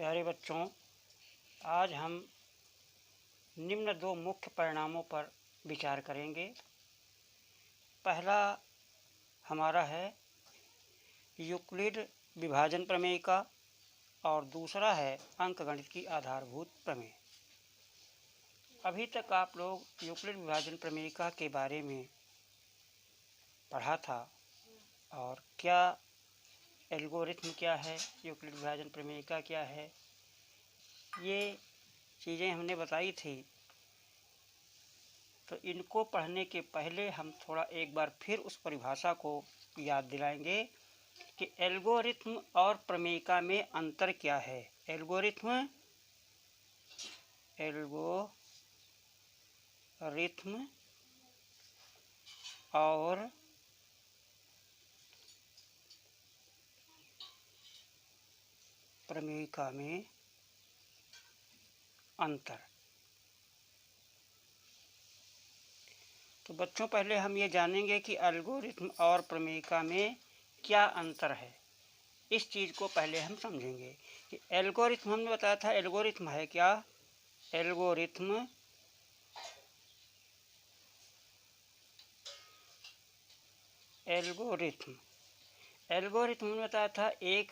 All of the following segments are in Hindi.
प्यारे बच्चों, आज हम निम्न दो मुख्य परिणामों पर विचार करेंगे। पहला हमारा है यूक्लिड विभाजन प्रमेय का और दूसरा है अंकगणित की आधारभूत प्रमेय। अभी तक आप लोग यूक्लिड विभाजन प्रमेय के बारे में पढ़ा था और क्या एल्गोरिथम क्या है, यूक्लिड विभाजन प्रमेय का क्या है, ये चीज़ें हमने बताई थी। तो इनको पढ़ने के पहले हम थोड़ा एक बार फिर उस परिभाषा को याद दिलाएंगे कि एल्गोरिथम और प्रमेयिका में अंतर क्या है। एल्गोरिथम और प्रमेयिका में अंतर। तो बच्चों, पहले हम ये जानेंगे कि एल्गोरिथम और प्रमेयिका में क्या अंतर है। इस चीज़ को पहले हम समझेंगे कि एल्गोरिथम, हमने बताया था एल्गोरिथम है क्या। एल्गोरिथम में बताया था एक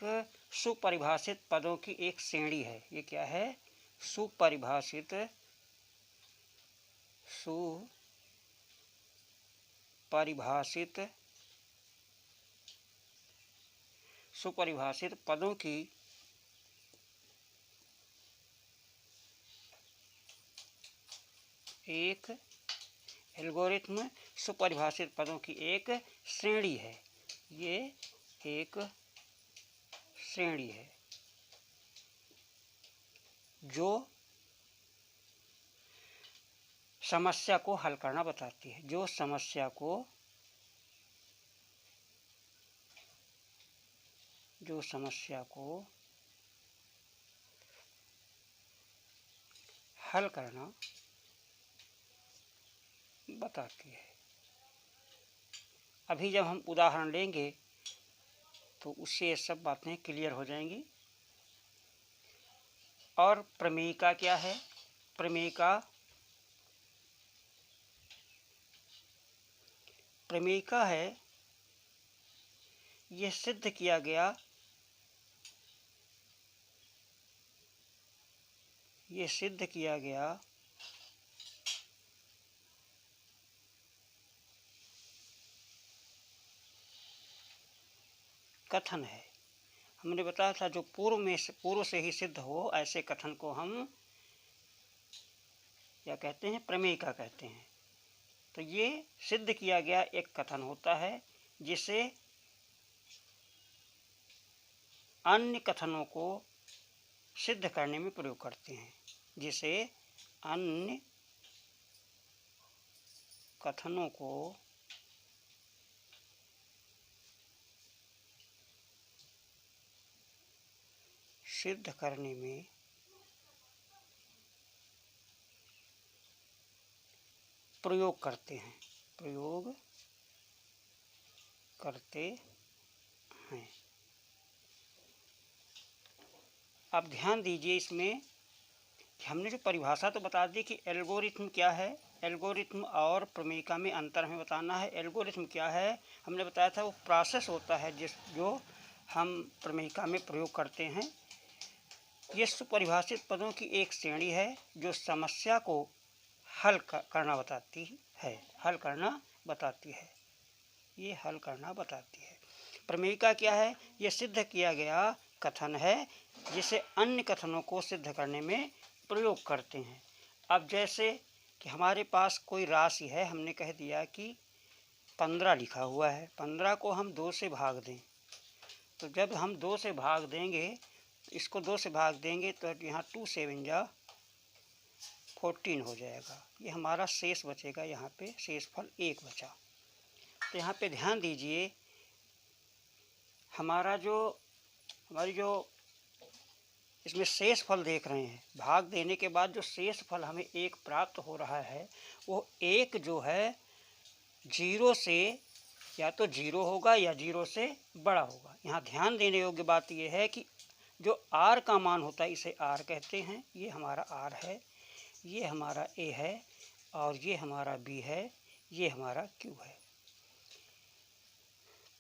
सुपरिभाषित पदों की एक श्रेणी है। ये क्या है? सुपरिभाषित पदों की एक एल्गोरिथम सुपरिभाषित पदों की एक श्रेणी है। ये एक श्रेणी है जो समस्या को हल करना बताती है। जो समस्या को हल करना बताती है। अभी जब हम उदाहरण लेंगे तो उससे ये सब बातें क्लियर हो जाएंगी। और प्रमेयिका क्या है? प्रमेयिका है ये सिद्ध किया गया कथन है। हमने बताया था जो पूर्व से ही सिद्ध हो, ऐसे कथन को हम क्या कहते हैं? प्रमेयिका कहते हैं। तो ये सिद्ध किया गया एक कथन होता है जिसे अन्य कथनों को सिद्ध करने में प्रयोग करते हैं। जिसे अन्य कथनों को सिद्ध करने में प्रयोग करते हैं। अब ध्यान दीजिए इसमें कि हमने जो परिभाषा तो बता दी कि एल्गोरिथम क्या है। एल्गोरिथम और प्रमेयिका में अंतर हमें बताना है। एल्गोरिथम क्या है? हमने बताया था वो प्रोसेस होता है जो हम प्रमेयिका में प्रयोग करते हैं। ये सुपरिभाषित पदों की एक श्रेणी है जो समस्या को हल करना बताती है। प्रमेयिका क्या है? ये सिद्ध किया गया कथन है जिसे अन्य कथनों को सिद्ध करने में प्रयोग करते हैं। अब जैसे कि हमारे पास कोई राशि है, हमने कह दिया कि 15 लिखा हुआ है। 15 को हम 2 से भाग दें, तो जब हम 2 से भाग देंगे, इसको 2 से भाग देंगे तो यहाँ 2 7 जा 14 हो जाएगा। ये हमारा शेष बचेगा। यहाँ पे शेषफल 1 बचा। तो यहाँ पे ध्यान दीजिए, हमारी जो इसमें शेष फल देख रहे हैं, भाग देने के बाद जो शेष फल हमें 1 प्राप्त हो रहा है, वो 1 जो है 0 से या तो 0 होगा या 0 से बड़ा होगा। यहाँ ध्यान देने योग्य बात यह है कि जो आर का मान होता है इसे आर कहते हैं। ये हमारा आर है, ये हमारा ए है और ये हमारा बी है, ये हमारा क्यू है।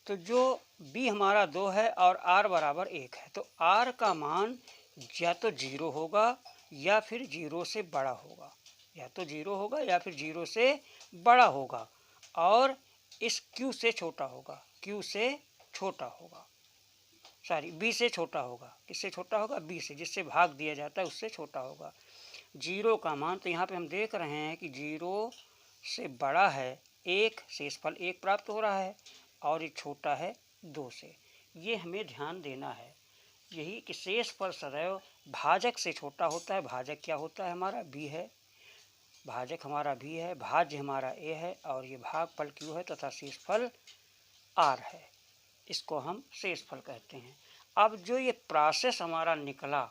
तो जो बी हमारा 2 है और आर बराबर 1 है, तो आर का मान या तो 0 होगा या फिर 0 से बड़ा होगा, या तो 0 होगा या फिर 0 से बड़ा होगा और इस क्यू से छोटा होगा, क्यू से छोटा होगा, सॉरी बी से छोटा होगा। किससे छोटा होगा? बी से, जिससे भाग दिया जाता है उससे छोटा होगा। 0 का मान, तो यहाँ पे हम देख रहे हैं कि 0 से बड़ा है 1, शेषफल 1 प्राप्त हो रहा है और ये छोटा है 2 से। ये हमें ध्यान देना है, यही कि शेषफल सदैव भाजक से छोटा होता है। भाजक क्या होता है? हमारा बी है, भाजक हमारा भी है, भाज्य हमारा ए है और ये भागफल क्यू है तथा शेषफल आर है। इसको हम शेषफल कहते हैं। अब जो ये प्रोसेस हमारा निकला,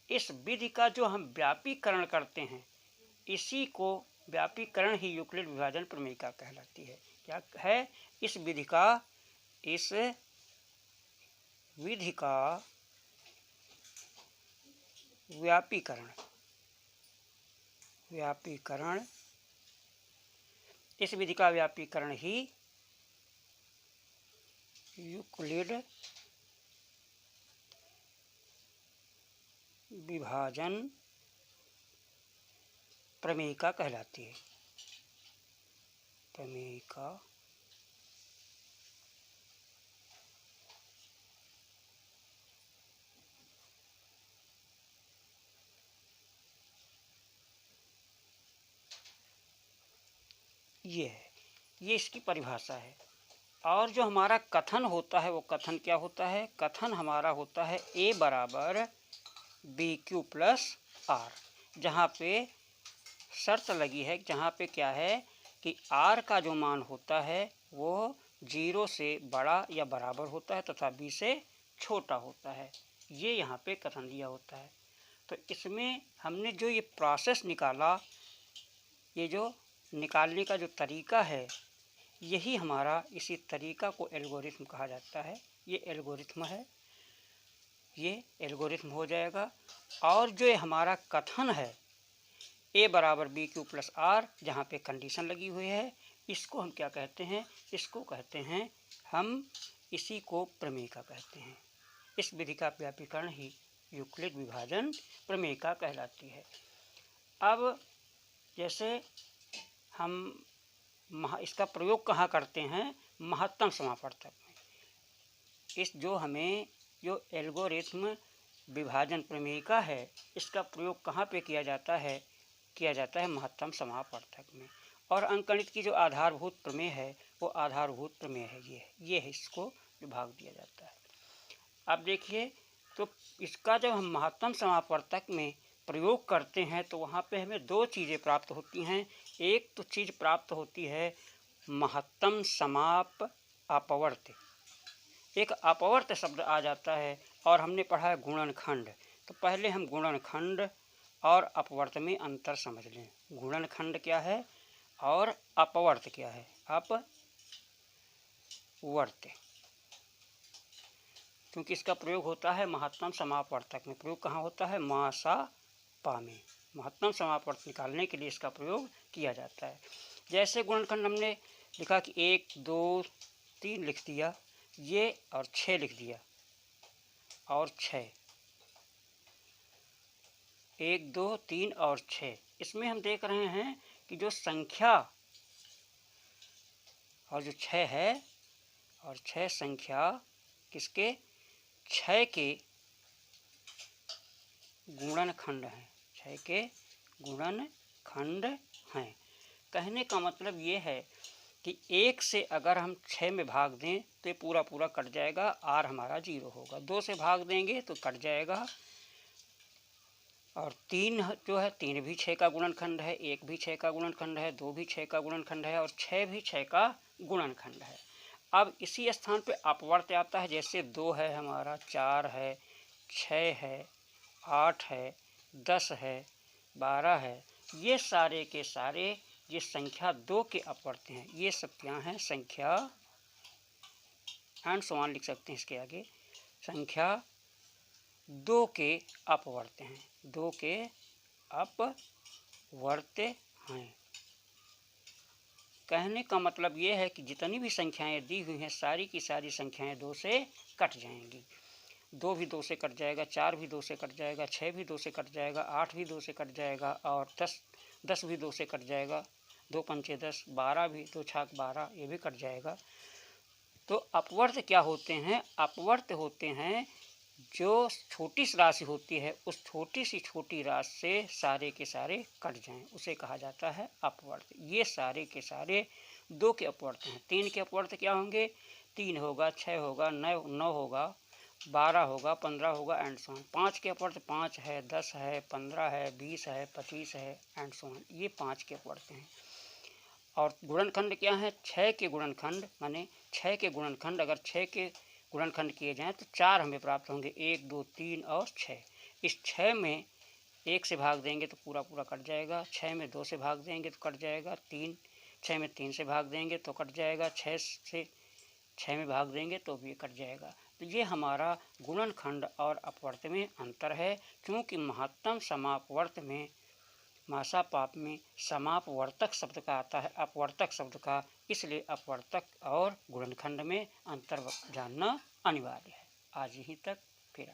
इस विधि का जो हम व्यापीकरण करते हैं, इसी को व्यापीकरण ही यूक्लिड विभाजन प्रमेयिका कहलाती है। क्या है? इस विधि का व्यापीकरण, इस विधि का व्यापीकरण ही यूक्लिड विभाजन प्रमेयिका कहलाती है। प्रमेयिका ये है, ये इसकी परिभाषा है। और जो हमारा कथन होता है वो कथन क्या होता है? कथन हमारा होता है ए बराबर बी क्यू प्लस आर, जहाँ पे शर्त लगी है, जहाँ पे क्या है कि आर का जो मान होता है वो 0 से बड़ा या बराबर होता है तथा बी से छोटा होता है। ये यहाँ पे कथन दिया होता है। तो इसमें हमने जो ये प्रोसेस निकाला, ये जो निकालने का जो तरीका है, यही हमारा, इसी तरीका को एल्गोरिथम कहा जाता है। ये एल्गोरिथम है, ये एल्गोरिथम हो जाएगा। और जो हमारा कथन है ए बराबर बी क्यू प्लस आर, जहाँ पे कंडीशन लगी हुई है, इसको हम क्या कहते हैं? इसको कहते हैं हम, इसी को प्रमेयिका कहते हैं। इस विधि का व्यापीकरण ही यूक्लिड विभाजन प्रमेयिका कहलाती है। अब जैसे हम इसका प्रयोग कहाँ करते हैं? महत्तम समापवर्तक में। इस जो हमें जो एल्गोरिथम विभाजन प्रमेयिका है, इसका प्रयोग कहाँ पे किया जाता है? किया जाता है महत्तम समापवर्तक में। और अंकगणित की जो आधारभूत प्रमेय है वो आधारभूत प्रमेय है, ये है, इसको विभाग दिया जाता है। अब देखिए, तो इसका जब हम महत्तम समापवर्तक में प्रयोग करते हैं तो वहाँ पे हमें 2 चीज़ें प्राप्त होती हैं। एक तो चीज़ प्राप्त होती है महत्तम समाप अपवर्त, एक अपवर्त शब्द आ जाता है। और हमने पढ़ा है गुणनखंड, तो पहले हम गुणनखंड और अपवर्त में अंतर समझ लें। गुणनखंड क्या है और अपवर्त क्या है? अपवर्त, क्योंकि इसका प्रयोग होता है महत्तम समापवर्तक में। प्रयोग कहाँ होता है? मा सा पा में। महत्तम समापवर्त निकालने के लिए इसका प्रयोग किया जाता है। जैसे गुणनखंड हमने लिखा कि 1 2 3 लिख दिया, ये और 6 लिख दिया, और 6, 1 2 3 और 6। इसमें हम देख रहे हैं कि जो संख्या और जो 6 है, और 6 संख्या किसके? 6 के गुणनखंड हैं, 6 के गुणनखंड हैं। कहने का मतलब ये है कि 1 से अगर हम 6 में भाग दें तो ये पूरा पूरा कट जाएगा, आर हमारा 0 होगा। 2 से भाग देंगे तो कट जाएगा। और 3 जो है, 3 भी 6 का गुणनखंड है, 1 भी 6 का गुणनखंड है, 2 भी 6 का गुणनखंड है और 6 भी 6 का गुणनखंड है। अब इसी स्थान पे अपवर्त आता है। जैसे 2 है हमारा, 4 है, 6 है, 8 है, 10 है, 12 है, ये सारे के सारे ये संख्या 2 के अपवर्त हैं। ये सब क्या हैं? संख्या एंड समान लिख सकते हैं इसके आगे, संख्या दो के अपवर्त हैं, दो के अपवर्त हैं। कहने का मतलब ये है कि जितनी भी संख्याएं दी हुई हैं सारी की सारी संख्याएं दो से कट जाएंगी। दो भी दो से कट जाएगा, चार भी दो से कट जाएगा, छः भी दो से कट जाएगा, आठ भी दो से कट जाएगा और दस भी दो से कट जाएगा। दो पंचे 10, 12 भी, दो छाक 12, ये भी कट जाएगा। तो अपवर्त क्या होते हैं? अपवर्त होते हैं जो छोटी सी राशि होती है उस छोटी सी छोटी राशि से सारे के सारे कट जाएं, उसे कहा जाता है अपवर्त। ये सारे के सारे दो के अपवर्त हैं। तीन के अपवर्त क्या होंगे? 3 होगा, 6 होगा, 9 होगा, 12 होगा, 15 होगा एंड सो ऑन। 5 के अपवर्त 5 है, 10 है, 15 है, 20 है, 25 है एंड सो ऑन। ये 5 के अपवर्त हैं। और गुणनखंड क्या है? 6 के गुणनखंड, माने 6 के गुणनखंड अगर 6 के गुणनखंड किए जाएं तो 4 हमें प्राप्त होंगे। 1, 2, 3 और 6। इस 6 में 1 से भाग देंगे तो पूरा पूरा कट जाएगा। 6 में 2 से भाग देंगे तो कट जाएगा। 6 में 3 से भाग देंगे तो कट जाएगा। 6 में भाग देंगे तो भी कट जाएगा। तो ये हमारा गुणनखंड और अपवर्त में अंतर है। क्योंकि महत्तम समापवर्त में मासा पाप में समापवर्तक शब्द का आता है अपवर्तक शब्द का, इसलिए अपवर्तक और गुणनखंड में अंतर जानना अनिवार्य है। आज यहीं तक, फिर